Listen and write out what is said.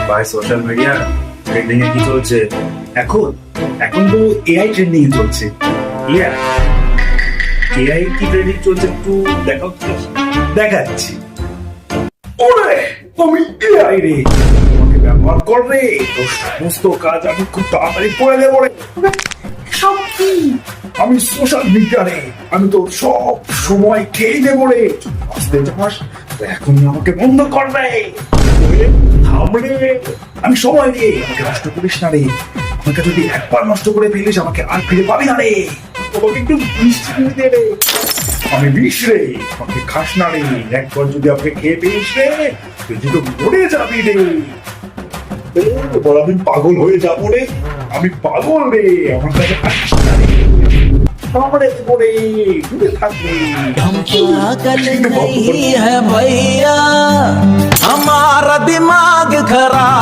ভাই social media trending এ কি চলছে এখন? এখন তো এআই ট্রেন্ডিং এ চলছে। এআই কি ট্রেন্ডিং চলছে একটু দেখাও তো। দেখাচ্ছি। ওরে আমি এআই রে, তোমাকে ব্যবহার কর রে, তোর সমস্ত কাজ আমি খুব তাড়াতাড়ি করে দেবো রে। সব কি? আমি সোশ্যাল মিডিয়া রে, আমি তো সব সময় খেয়ে নেবো রে। আসতে যাস এখনই আমাকে বন্ধ কর রে, থাম রে। আমি সময় রে, আমাকে নষ্ট করিস না রে। আমাকে যদি একবার নষ্ট করে ফেলিস আমাকে আর ফিরে পাবি না রে। তোমাকে একটু বিষ চিনি দে রে। আমি বিষ রে, আমাকে খাস না রে। একবার যদি আমাকে খেয়ে ফেলিস রে তুই তো মরে যাবি রে। এবার আমি পাগল হয়ে যাবো রে, আমি পাগল রে। আমার কাছে আসিস না রে, सामने बोले दूर थाकबे। हम पागल नहीं है भैया, हमारा दिमाग खराब